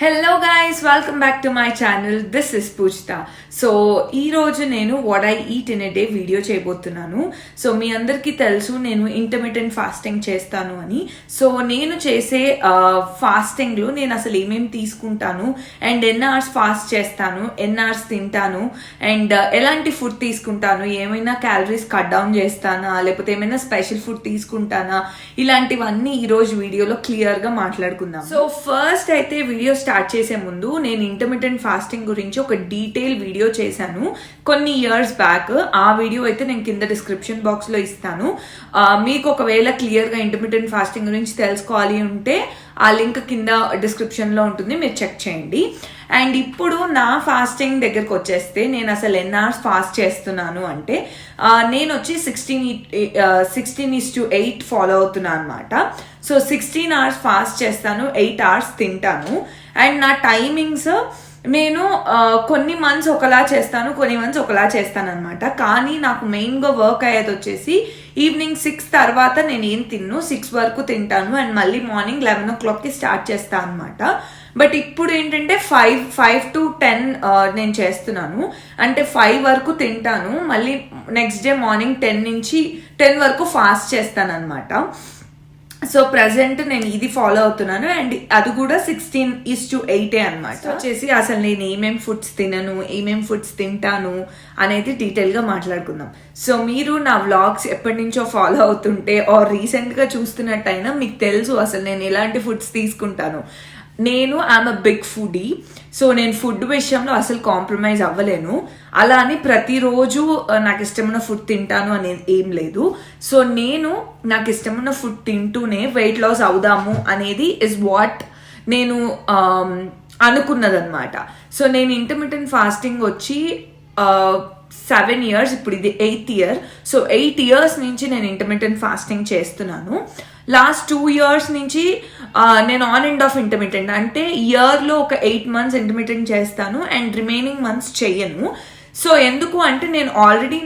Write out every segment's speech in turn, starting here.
Hello guys, welcome back to my channel. This is Pujitha. So ఈ రోజు నేను what I eat in a day video చేయబోతున్నాను. So మీ అందరికీ తెలుసు నేను ఇంటర్మిటెంట్ ఫాస్టింగ్ చేస్తాను అని. సో నేను చేసే ఫాస్టింగ్లో నేను అసలు ఏమేమి తీసుకుంటాను అండ్ ఎన్ని అవర్స్ ఫాస్ట్ చేస్తాను, ఎన్ని అవర్స్ తింటాను అండ్ ఎలాంటి ఫుడ్ తీసుకుంటాను, ఏమైనా క్యాలరీస్ కట్ డౌన్ చేస్తానా లేకపోతే ఏమైనా స్పెషల్ ఫుడ్ తీసుకుంటానా, ఇలాంటివన్నీ ఈరోజు వీడియోలో క్లియర్గా మాట్లాడుకుందాం. సో ఫస్ట్ అయితే వీడియో స్టార్ట్ చేసే ముందు నేను ఇంటర్మిటెంట్ ఫాస్టింగ్ గురించి ఒక డీటెయిల్ వీడియో చేశాను కొన్ని ఇయర్స్ బ్యాక్. ఆ వీడియో అయితే నేను కింద డిస్క్రిప్షన్ బాక్స్ లో ఇస్తాను. మీకు ఒకవేళ క్లియర్ గా ఇంటర్మిటెంట్ ఫాస్టింగ్ గురించి తెలుసుకోవాలి ఉంటే ఆ లింక్ కింద డిస్క్రిప్షన్ లో ఉంటుంది, మీరు చెక్ చేయండి. అండ్ ఇప్పుడు నా ఫాస్టింగ్ దగ్గరకు వచ్చేస్తే నేను అసలు ఎన్ని అవర్స్ ఫాస్ట్ చేస్తున్నాను అంటే నేను వచ్చి 16:8 ఫాలో అవుతున్నాను అనమాట. సో 16 అవర్స్ ఫాస్ట్ చేస్తాను, 8 అవర్స్ తింటాను. అండ్ నా టైమింగ్స్ నేను కొన్ని మంత్స్ ఒకలా చేస్తాను, కొన్ని మంత్స్ ఒకలా చేస్తాను అనమాట. కానీ నాకు మెయిన్గా వర్క్ అయ్యేది వచ్చేసి ఈవినింగ్ 6 తర్వాత నేను ఏం తిన్ను, 6 వరకు తింటాను అండ్ మళ్ళీ మార్నింగ్ 11 o'clockకి స్టార్ట్ చేస్తాను అనమాట. బట్ ఇప్పుడు ఏంటంటే 5 to 10 నేను చేస్తున్నాను. అంటే 5 వరకు తింటాను, మళ్ళీ నెక్స్ట్ డే మార్నింగ్ 10 నుంచి 10 వరకు ఫాస్ట్ చేస్తాను అనమాట. సో ప్రజెంట్ నేను ఇది ఫాలో అవుతున్నాను అండ్ అది కూడా 16:8 అనమాట. వచ్చేసి అసలు నేను ఏమేం ఫుడ్స్ తినను, ఏమేం ఫుడ్స్ తింటాను అనేది డీటెయిల్ గా మాట్లాడుకుందాం. సో మీరు నా వ్లాగ్స్ ఎప్పటి నుంచో ఫాలో అవుతుంటే ఆర్ రీసెంట్ గా చూస్తున్నట్టయినా మీకు తెలుసు అసలు నేను ఎలాంటి ఫుడ్స్ తీసుకుంటాను. నేను I'm a big foodie. So నేను ఫుడ్ విషయంలో అసలు కాంప్రమైజ్ అవ్వలేను. అలా అని ప్రతిరోజు నాకు ఇష్టమైన ఫుడ్ తింటాను అనేది ఏం లేదు. సో నేను నాకు ఇష్టమైన ఫుడ్ తింటూనే వెయిట్ లాస్ అవుదాము అనేది ఇస్ వాట్ నేను అనుకున్నదన్నమాట. సో నేను ఇంటర్మిటెంట్ ఫాస్టింగ్ వచ్చి 7 years, ఇప్పుడు ఇది 8th year. సో 8 years నుంచి నేను ఇంటర్మిటెంట్ ఫాస్టింగ్ చేస్తున్నాను. లాస్ట్ 2 years నుంచి నేను ఆన్ అండ్ ఆఫ్ ఇంటర్మిటెంట్, అంటే ఇయర్లో ఒక 8 months ఇంటర్మిటెంట్ చేస్తాను అండ్ రిమైనింగ్ మంత్స్ చెయ్యను. సో ఎందుకు అంటే నేను ఆల్రెడీ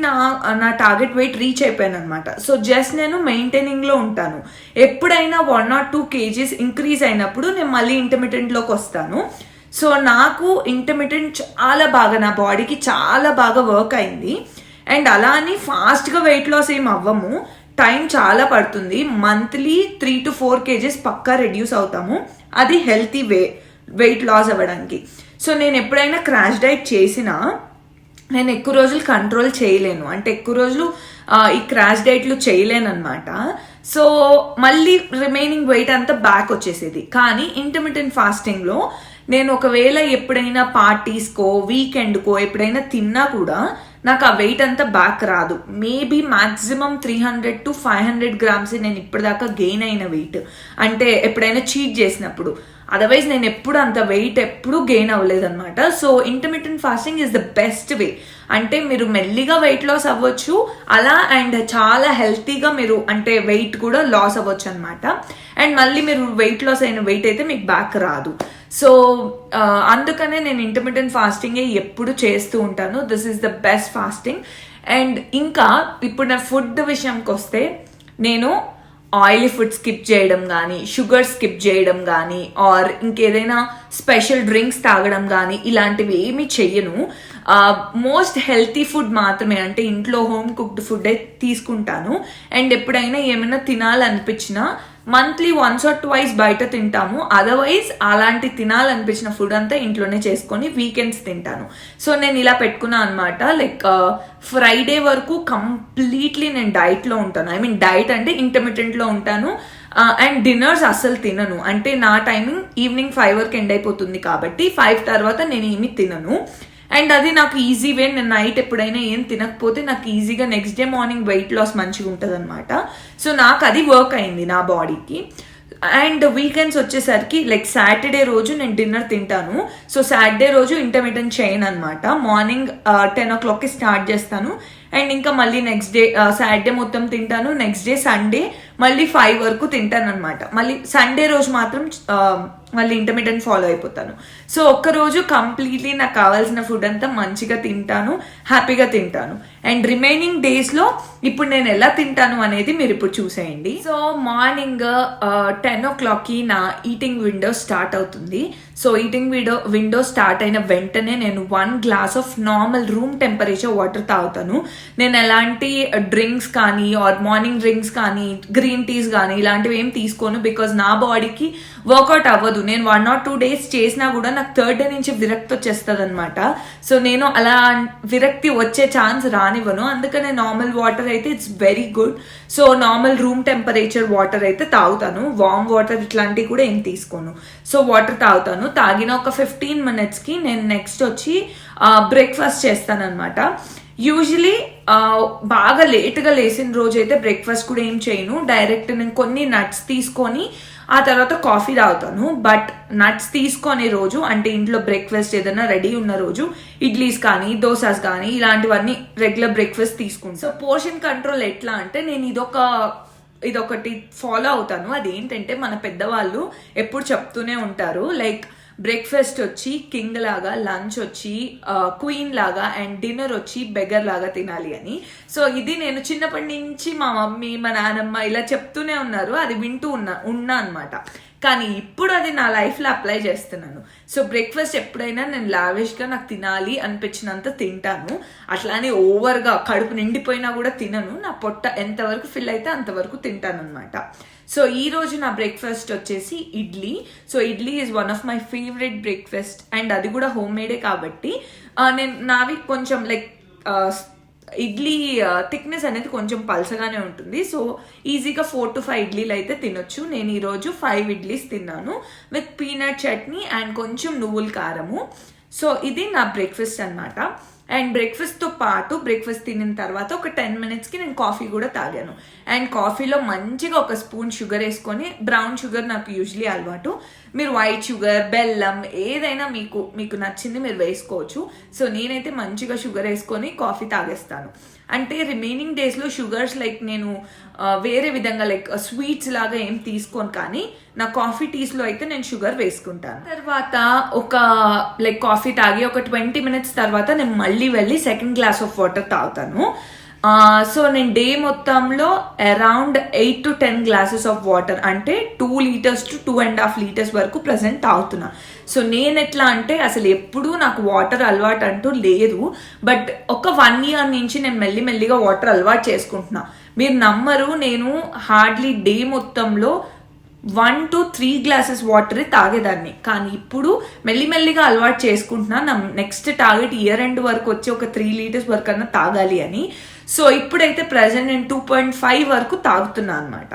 నా టార్గెట్ వెయిట్ రీచ్ అయిపోయాను అనమాట. సో జస్ట్ నేను మెయింటైనింగ్లో ఉంటాను. ఎప్పుడైనా 1 or 2 kgs ఇంక్రీజ్ అయినప్పుడు నేను మళ్ళీ ఇంటర్మిటెంట్లోకి వస్తాను. సో నాకు ఇంటర్మిటెంట్ చాలా బాగా నా బాడీకి చాలా బాగా వర్క్ అయింది. అండ్ అలా అని ఫాస్ట్గా వెయిట్ లాస్ ఏం అవ్వము, టైం చాలా పడుతుంది. మంత్లీ 3 to 4 kgs పక్కా రెడ్యూస్ అవుతాము. అది హెల్తీ వెయిట్ లాస్ అవ్వడానికి. సో నేను ఎప్పుడైనా క్రాష్ డైట్ చేసినా నేను ఎక్కువ రోజులు కంట్రోల్ చేయలేను, అంటే ఎక్కువ రోజులు ఈ క్రాష్ డైట్లు చేయలేను అనమాట. సో మళ్ళీ రిమైనింగ్ వెయిట్ అంతా బ్యాక్ వచ్చేసేది. కానీ ఇంటర్మిటెంట్ ఫాస్టింగ్లో నేను ఒకవేళ ఎప్పుడైనా పార్టీస్కో వీకెండ్కో ఎప్పుడైనా తిన్నా కూడా నాకు ఆ వెయిట్ అంతా బ్యాక్ రాదు. మేబీ మాక్సిమం 300 to 500 grams నేను ఇప్పటిదాకా గెయిన్ అయిన వెయిట్, అంటే ఎప్పుడైనా చీట్ చేసినప్పుడు. అదర్వైజ్ నేను ఎప్పుడు అంత వెయిట్ ఎప్పుడు గెయిన్ అవ్వలేదు అనమాట. So intermittent fasting is the best way. అంటే మీరు మెల్లిగా వెయిట్ లాస్ అవ్వచ్చు అలా, అండ్ చాలా హెల్తీగా మీరు అంటే వెయిట్ కూడా లాస్ అవ్వచ్చు అనమాట. అండ్ మళ్ళీ మీరు వెయిట్ లాస్ అయిన వెయిట్ అయితే మీకు బ్యాక్ రాదు. సో అందుకనే నేను ఇంటర్మిటెంట్ ఫాస్టింగ్ ఎప్పుడు చేస్తూ ఉంటాను. This is the best fasting. And ఇంకా ఇప్పుడు నా ఫుడ్ విషయంకి వస్తే నేను ఆయిలీ ఫుడ్ స్కిప్ చేయడం కానీ, షుగర్ స్కిప్ చేయడం కానీ, ఆర్ ఇంకేదైనా స్పెషల్ డ్రింక్స్ తాగడం కానీ ఇలాంటివి ఏమీ చెయ్యను. మోస్ట్ హెల్తీ ఫుడ్ మాత్రమే, అంటే ఇంట్లో హోమ్ కుక్డ్ ఫుడ్ తీసుకుంటాను. అండ్ ఎప్పుడైనా ఏమైనా తినాలనిపించినా మంత్లీ 1 or 2 బయట తింటాము. అదర్వైజ్ అలాంటి తినాలనిపించిన ఫుడ్ అంతా ఇంట్లోనే చేసుకొని వీకెండ్స్ తింటాను. సో నేను ఇలా పెట్టుకున్నా అనమాట. లైక్ ఫ్రైడే వరకు కంప్లీట్లీ నేను డైట్లో ఉంటాను. ఐ మీన్ డైట్ అంటే ఇంటర్మిటెంట్లో ఉంటాను. అండ్ డిన్నర్స్ అస్సలు తినను, అంటే నా టైమింగ్ ఈవినింగ్ 5 వరకు ఎండ్ అయిపోతుంది కాబట్టి 5 తర్వాత నేను ఏమీ తినను. అండ్ అది నాకు ఈజీ వే. నేను నైట్ ఎప్పుడైనా ఏం తినకపోతే నాకు ఈజీగా next day morning weight loss మంచిగా ఉంటుంది అనమాట. సో నాకు అది వర్క్ అయింది నా బాడీకి. అండ్ వీకెండ్స్ వచ్చేసరికి లైక్ సాటర్డే రోజు నేను డిన్నర్ తింటాను. సో సాటర్డే రోజు ఇంటర్మిటెంట్ చేయను అనమాట. మార్నింగ్ 10 o'clockకి స్టార్ట్ చేస్తాను అండ్ ఇంకా మళ్ళీ నెక్స్ట్ డే సాటర్డే మొత్తం తింటాను. నెక్స్ట్ డే సండే మళ్ళీ 5 వరకు తింటాను అనమాట. మళ్ళీ సండే రోజు మాత్రం మళ్ళీ ఇంటర్మీడియట్ ఫాలో అయిపోతాను. సో ఒక్కరోజు కంప్లీట్లీ నాకు కావాల్సిన ఫుడ్ అంతా మంచిగా తింటాను, హ్యాపీగా తింటాను. అండ్ రిమైనింగ్ డేస్లో ఇప్పుడు నేను ఎలా తింటాను అనేది మీరు ఇప్పుడు చూసేయండి. సో మార్నింగ్ 10 o'clockకి నా ఈటింగ్ విండో స్టార్ట్ అవుతుంది. సో ఈటింగ్ విండో స్టార్ట్ అయిన వెంటనే నేను 1 glass of normal room temperature water తాగుతాను. నేను ఎలాంటి డ్రింక్స్ కానీ ఆర్ మార్నింగ్ డ్రింక్స్ కానీ గ్రీన్ టీస్ కానీ ఇలాంటివి ఏం తీసుకోను. బికాజ్ నా బాడీకి వర్కౌట్ అవ్వదు. నేను 1 or 2 days చేసినా కూడా నాకు 3rd day నుంచి విరక్తి వచ్చేస్తుంది అనమాట. సో నేను అలా విరక్తి వచ్చే ఛాన్స్ రానివ్వను. అందుకనే నార్మల్ వాటర్ అయితే it's very good. So normal room temperature water అయితే తాగుతాను. వామ్ వాటర్ ఇట్లాంటివి కూడా ఏం తీసుకోను. సో వాటర్ తాగుతాను. తాగిన ఒక 15 minutesకి నేను నెక్స్ట్ వచ్చి బ్రేక్ఫాస్ట్ చేస్తాను అనమాట. యూజువలీ బాగా లేట్గా లేసిన రోజు అయితే బ్రేక్ఫాస్ట్ కూడా ఏం చేయను. డైరెక్ట్ నేను కొన్ని నట్స్ తీసుకొని ఆ తర్వాత కాఫీ తాగుతాను. బట్ నట్స్ తీసుకునే రోజు అంటే ఇంట్లో బ్రేక్ఫాస్ట్ ఏదైనా రెడీ ఉన్న రోజు ఇడ్లీస్ కానీ దోసాస్ కానీ ఇలాంటివన్నీ రెగ్యులర్ బ్రేక్ఫాస్ట్ తీసుకుంటాను. సో పోర్షన్ కంట్రోల్ ఎట్లా అంటే నేను ఇదొకటి ఫాలో అవుతాను. అదేంటంటే మన పెద్దవాళ్ళు ఎప్పుడు చెప్తూనే ఉంటారు, లైక్ బ్రేక్ఫాస్ట్ వచ్చి కింగ్ లాగా, లంచ్ వచ్చి క్వీన్ లాగా, అండ్ డిన్నర్ వచ్చి బెగర్ లాగా తినాలి అని. సో ఇది నేను చిన్నప్పటి నుంచి మా మమ్మీ మా నాన్నమ్మ ఇలా చెప్తూనే ఉన్నారు, అది వింటూ ఉన్నా అనమాట. కానీ ఇప్పుడు అది నా లైఫ్లో అప్లై చేస్తున్నాను. సో బ్రేక్ఫాస్ట్ ఎప్పుడైనా నేను లావిష్గా నాకు తినాలి అనిపించినంత తింటాను. అట్లానే ఓవర్గా కడుపు నిండిపోయినా కూడా తినను. నా పొట్ట ఎంతవరకు ఫిల్ అయితే అంతవరకు తింటాను అనమాట. సో ఈ రోజు నా బ్రేక్ఫాస్ట్ వచ్చేసి idli. So idli is one of my favourite breakfast. And అది కూడా హోమ్ మేడే కాబట్టి నేను నావి కొంచెం లైక్ ఇడ్లీ థిక్నెస్ అనేది కొంచెం పల్చగానే ఉంటుంది. సో ఈజీగా 4 to 5 ఇడ్లీలు అయితే తినొచ్చు. నేను ఈరోజు 5 ఇడ్లీస్ తిన్నాను విత్ పీనట్ చట్నీ అండ్ కొంచెం నువ్వుల కారము. సో ఇది నా బ్రేక్ఫాస్ట్ అనమాట. అండ్ బ్రేక్ఫాస్ట్తో పాటు బ్రేక్ఫాస్ట్ తినిన తర్వాత ఒక 10 minutesకి నేను కాఫీ కూడా తాగాను. అండ్ కాఫీలో మంచిగా ఒక స్పూన్ షుగర్ వేసుకొని, బ్రౌన్ షుగర్ నాకు యూజువలీ అలవాటు, మీరు వైట్ షుగర్, బెల్లం ఏదైనా మీకు నచ్చింది మీరు వేసుకోవచ్చు. సో నేనైతే మంచిగా షుగర్ వేసుకొని కాఫీ తాగేస్తాను. అంటే రిమైనింగ్ డేస్లో షుగర్స్ లైక్ నేను వేరే విధంగా లైక్ స్వీట్స్ లాగా ఏం తీసుకోను, కానీ నా కాఫీ టీస్లో అయితే నేను షుగర్ వేసుకుంటాను. తర్వాత ఒక లైక్ కాఫీ తాగి ఒక 20 minutes తర్వాత నేను మళ్ళీ వెళ్ళి 2nd glass ఆఫ్ వాటర్ తాగుతాను. సో నేను డే మొత్తంలో around 8 to 10 glasses of water అంటే 2 liters to 2.5 liters వరకు ప్రజెంట్ తాగుతున్నా. సో నేను ఎట్లా అంటే అసలు ఎప్పుడూ నాకు వాటర్ అలవాటు అంటూ లేదు. బట్ ఒక 1 year నుంచి నేను మెల్లిమెల్లిగా వాటర్ అలవాటు చేసుకుంటున్నా. మీరు నమ్మరు, నేను హార్డ్లీ డే మొత్తంలో 1 to 3 glasses వాటర్ తాగేదాన్ని. కానీ ఇప్పుడు మెల్లిమెల్లిగా అలవాటు చేసుకుంటున్నా. నా నెక్స్ట్ టార్గెట్ ఇయర్ ఎండ్ వరకు వచ్చి ఒక 3 liters వరకు అన్నా తాగాలి అని. సో ఇప్పుడైతే ప్రజెంట్ నేను 2.5 వరకు తాగుతున్నా అనమాట.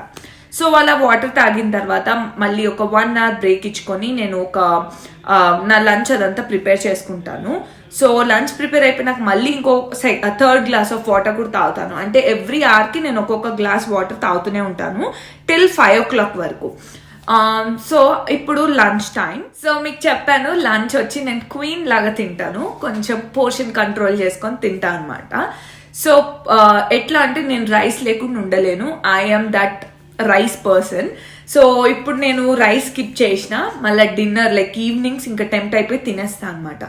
సో అలా వాటర్ తాగిన తర్వాత మళ్ళీ ఒక 1 hour బ్రేక్ ఇచ్చుకొని నేను నా లంచ్ అదంతా ప్రిపేర్ చేసుకుంటాను. సో లంచ్ ప్రిపేర్ అయిపోయినాక మళ్ళీ ఇంకో 3rd glass ఆఫ్ వాటర్ కూడా తాగుతాను. అంటే ఎవ్రీ అవర్కి నేను ఒక్కొక్క గ్లాస్ వాటర్ తాగుతూనే ఉంటాను టిల్ 5 o'clock వరకు. సో ఇప్పుడు లంచ్ టైం. సో మీకు చెప్పాను లంచ్ వచ్చి నేను క్వీన్ లాగా తింటాను, కొంచెం పోర్షన్ కంట్రోల్ చేసుకొని తింటాను అనమాట. సో ఎట్లా అంటే నేను రైస్ లేకుండా ఉండలేను. I am that rice person. So ఇప్పుడు నేను రైస్ స్కిప్ చేసిన మళ్ళీ డిన్నర్ లైక్ ఈవినింగ్స్ ఇంకా టెంప్ట్ అయిపోయి తినేస్తాను అనమాట.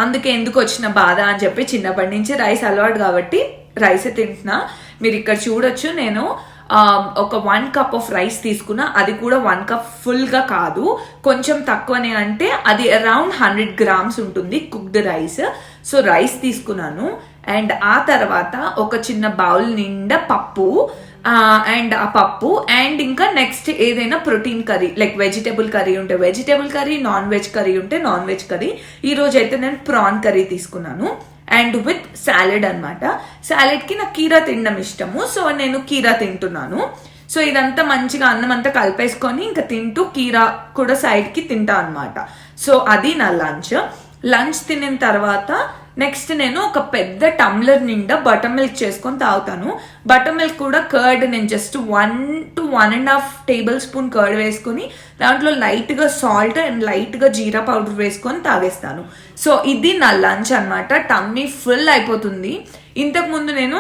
అందుకే ఎందుకు వచ్చిన బాధ అని చెప్పి చిన్నప్పటి నుంచి రైస్ అలవాటు కాబట్టి రైసే తింటున్నా. మీరు ఇక్కడ చూడొచ్చు, నేను ఒక 1 cup ఆఫ్ రైస్ తీసుకున్నా. అది కూడా 1 cup ఫుల్గా కాదు, కొంచెం తక్కువనే. అంటే అది అరౌండ్ 100 grams ఉంటుంది కుక్డ్ రైస్. సో రైస్ తీసుకున్నాను. అండ్ ఆ తర్వాత ఒక చిన్న బౌల్ నిండా పప్పు, అండ్ ఆ పప్పు అండ్ ఇంకా నెక్స్ట్ ఏదైనా protein curry like vegetable curry ఉంటే vegetable curry, non veg curry ఉంటే నాన్ వెజ్ కర్రీ. ఈరోజు అయితే నేను ప్రాన్ కర్రీ తీసుకున్నాను అండ్ విత్ సాలెడ్ అనమాట. సాలెడ్కి నాకు కీరా తినడం ఇష్టము, సో నేను కీరా తింటున్నాను. సో ఇదంతా మంచిగా అన్నం అంతా కలిపేసుకొని ఇంకా తింటూ కీరా కూడా సైడ్కి తింటా అనమాట. సో అది నా లంచ్ తినిన తర్వాత నెక్స్ట్ నేను ఒక పెద్ద టమ్లర్ నిండా బటర్ మిల్క్ చేసుకొని తాగుతాను. బటర్ మిల్క్ కూడా కర్డ్ నేను జస్ట్ 1 to 1.5 tablespoon కర్డ్ వేసుకొని దాంట్లో లైట్గా సాల్ట్ అండ్ లైట్గా జీరా పౌడర్ వేసుకొని తాగేస్తాను. సో ఇది నా లంచ్ అనమాట. టమ్మీ ఫుల్ అయిపోతుంది. ఇంతకుముందు నేను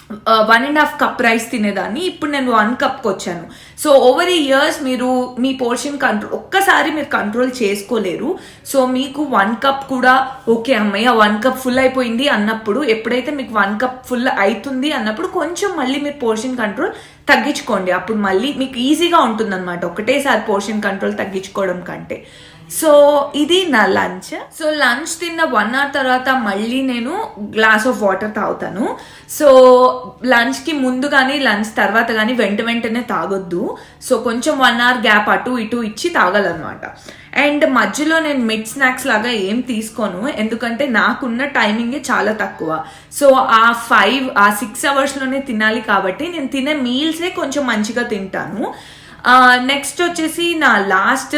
1.5 కప్ రైస్ తినేదాన్ని, ఇప్పుడు నేను 1 కప్కి వచ్చాను. సో ఓవర్ ది ఇయర్స్ మీరు మీ పోర్షన్ కంట్రోల్ ఒక్కసారి మీరు కంట్రోల్ చేసుకోలేరు. సో మీకు 1 కప్ కూడా ఓకే అమ్మయ్య 1 కప్ ఫుల్ అయిపోయింది అన్నప్పుడు, ఎప్పుడైతే మీకు 1 కప్ ఫుల్ అవుతుంది అన్నప్పుడు కొంచెం మళ్ళీ మీరు పోర్షన్ కంట్రోల్ తగ్గించుకోండి. అప్పుడు మళ్ళీ మీకు ఈజీగా ఉంటుంది అనమాట ఒకటేసారి పోర్షన్ కంట్రోల్ తగ్గించుకోవడం కంటే. సో ఇది నా లంచ్. సో లంచ్ తిన్న 1 hour తర్వాత మళ్ళీ నేను గ్లాస్ ఆఫ్ వాటర్ తాగుతాను. సో లంచ్కి ముందు కానీ లంచ్ తర్వాత కానీ వెంటనే తాగొద్దు. సో కొంచెం 1 hour గ్యాప్ అటు ఇటు ఇచ్చి తాగాలన్నమాట. అండ్ మధ్యలో నేను మిడ్ స్నాక్స్ లాగా ఏం తీసుకోను, ఎందుకంటే నాకున్న టైమింగే చాలా తక్కువ. సో ఆ 6 hours-లోనే తినాలి కాబట్టి నేను తినే మీల్సే కొంచెం మంచిగా తింటాను. నెక్స్ట్ వచ్చేసి నా last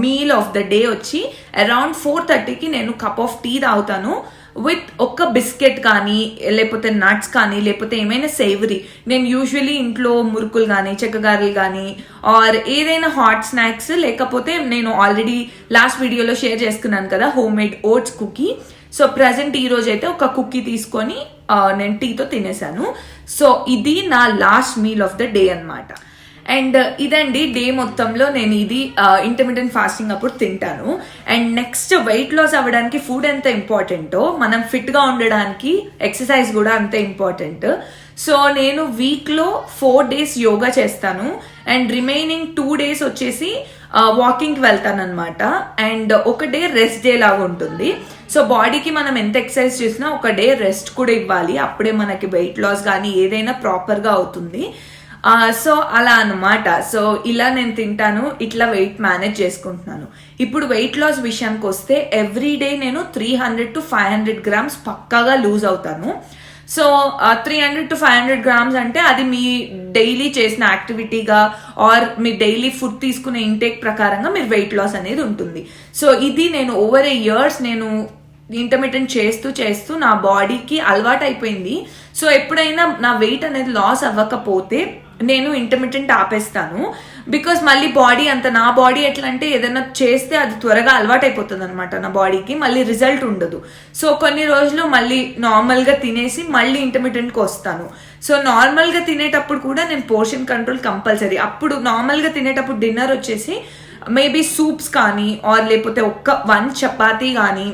meal of the day వచ్చి అరౌండ్ 4:30కి నేను కప్ ఆఫ్ టీ తాగుతాను విత్ ఒక బిస్కెట్ కానీ లేకపోతే నట్స్ కానీ లేకపోతే ఏమైనా సేవరీ. నేను యూజువలీ ఇంట్లో మురుకులు కానీ చెక్కగారెలు కానీ ఆర్ ఏదైనా హాట్ స్నాక్స్, లేకపోతే నేను ఆల్రెడీ లాస్ట్ వీడియోలో షేర్ చేసుకున్నాను కదా home made oats cookie. So present ఈ రోజు అయితే ఒక కుకీ తీసుకొని నేను టీతో తినేసాను. సో ఇది నా last meal of the day అన్నమాట. అండ్ ఇదండి డే మొత్తంలో నేను ఇది ఇంటర్మీడియట్ ఫాస్టింగ్ అప్పుడు తింటాను. అండ్ నెక్స్ట్ వెయిట్ లాస్ అవ్వడానికి ఫుడ్ ఎంత ఇంపార్టెంటో మనం ఫిట్గా ఉండడానికి ఎక్సర్సైజ్ కూడా అంతే ఇంపార్టెంట్. సో నేను వీక్లో 4 days యోగా చేస్తాను అండ్ రిమైనింగ్ 2 days వచ్చేసి వాకింగ్కి వెళ్తాను అనమాట. అండ్ ఒక డే రెస్ట్ డే లాగా ఉంటుంది. సో బాడీకి మనం ఎంత ఎక్సర్సైజ్ చేసినా ఒక డే రెస్ట్ కూడా ఇవ్వాలి, అప్పుడే మనకి వెయిట్ లాస్ కానీ ఏదైనా ప్రాపర్గా అవుతుంది. సో అలా అనమాట. సో ఇలా నేను తింటాను, ఇట్లా వెయిట్ మేనేజ్ చేసుకుంటున్నాను. ఇప్పుడు వెయిట్ లాస్ విషయానికి వస్తే ఎవ్రీ డే నేను 300 to 500 grams పక్కాగా లూజ్ అవుతాను. సో 300 to 500 grams అంటే అది మీ డైలీ చేసిన యాక్టివిటీగా ఆర్ మీ డైలీ ఫుడ్ తీసుకునే ఇంటేక్ ప్రకారంగా మీరు వెయిట్ లాస్ అనేది ఉంటుంది. సో ఇది నేను ఓవర్ ఏ ఇయర్స్ నేను ఇంటర్మీడియట్ చేస్తూ నా బాడీకి అలవాటు అయిపోయింది. సో ఎప్పుడైనా నా వెయిట్ అనేది లాస్ అవ్వకపోతే నేను ఇంటర్మీడియట్ ఆపేస్తాను. బికాస్ మళ్ళీ బాడీ నా బాడీ ఎట్లా అంటే ఏదైనా చేస్తే అది త్వరగా అలవాటు అయిపోతుంది అనమాట నా బాడీకి, మళ్ళీ రిజల్ట్ ఉండదు. సో కొన్ని రోజులు మళ్ళీ నార్మల్గా తినేసి మళ్ళీ ఇంటర్మీడియట్కి వస్తాను. సో నార్మల్గా తినేటప్పుడు కూడా నేను పోర్షన్ కంట్రోల్ కంపల్సరీ. అప్పుడు నార్మల్గా తినేటప్పుడు డిన్నర్ వచ్చేసి మేబీ సూప్స్ కానీ ఆర్ లేకపోతే 1 చపాతీ కానీ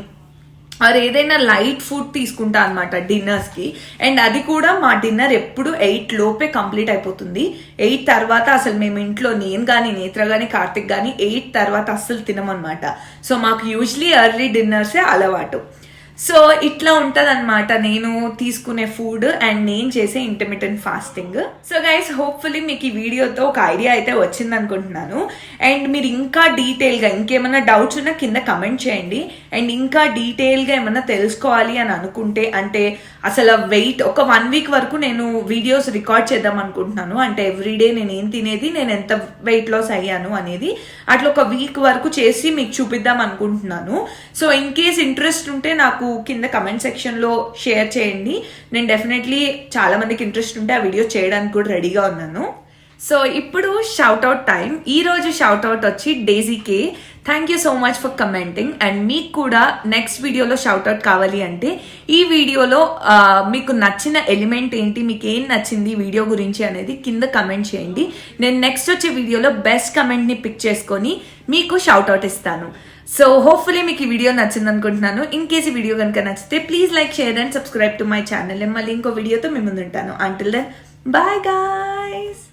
ఆర్ ఏదైనా లైట్ ఫుడ్ తీసుకుంటా అనమాట డిన్నర్స్కి. అండ్ అది కూడా మా డిన్నర్ ఎప్పుడు 8 లోపే కంప్లీట్ అయిపోతుంది. 8 తర్వాత అసలు మేము ఇంట్లో నేను కానీ నేత్ర కానీ కార్తిక్ కానీ 8 తర్వాత అస్సలు తినమన్నమాట. సో మాకు యూజువలీ ఎర్లీ డిన్నర్సే అలవాటు. సో ఇట్లా ఉంటుంది అనమాట నేను తీసుకునే ఫుడ్ అండ్ నేను చేసే intermediate fasting. So guys hopefully మీకు ఈ వీడియోతో ఒక ఐడియా అయితే వచ్చింది అనుకుంటున్నాను. అండ్ మీరు ఇంకా డీటెయిల్గా ఇంకేమైనా డౌట్స్ ఉన్నా కింద కమెంట్ చేయండి. అండ్ ఇంకా డీటెయిల్గా ఏమైనా తెలుసుకోవాలి అని అనుకుంటే, అంటే అసలు వెయిట్ ఒక 1 week వరకు నేను వీడియోస్ రికార్డ్ చేద్దాం అనుకుంటున్నాను. అంటే ఎవ్రీడే నేను ఏం తినేది, నేను ఎంత వెయిట్ లాస్ అయ్యాను అనేది అట్లా ఒక వీక్ వరకు చేసి మీకు చూపిద్దాం అనుకుంటున్నాను. సో ఇన్ కేస్ ఇంట్రెస్ట్ ఉంటే నాకు కింద కమెంట్ సెక్షన్లో షేర్ చేయండి. నేను డెఫినెట్లీ చాలా మందికి ఇంట్రెస్ట్ ఉంటే ఆ వీడియో చేయడానికి కూడా రెడీగా ఉన్నాను. సో ఇప్పుడు షౌట్అవుట్ టైం. ఈరోజు షౌట్అవుట్ వచ్చి డేజీకే. Thank you so much for commenting. And మీకు కూడా నెక్స్ట్ వీడియోలో షౌట్అవుట్ కావాలి అంటే ఈ వీడియోలో మీకు నచ్చిన ఎలిమెంట్ ఏంటి, మీకు ఏం నచ్చింది వీడియో గురించి అనేది కింద కమెంట్ చేయండి. నేను నెక్స్ట్ వచ్చే వీడియోలో బెస్ట్ కమెంట్ని పిక్ చేసుకొని మీకు షౌట్అవుట్ ఇస్తాను. సో హోప్ఫుల్లీ మీకు ఈ వీడియో నచ్చింది అనుకుంటున్నాను. ఇన్ కేస్ ఈ వీడియో కనుక నచ్చితే please like, share and subscribe to my channel. మళ్ళీ ఇంకో వీడియోతో మీ ముందు ఉంటాను. Until then bye guys.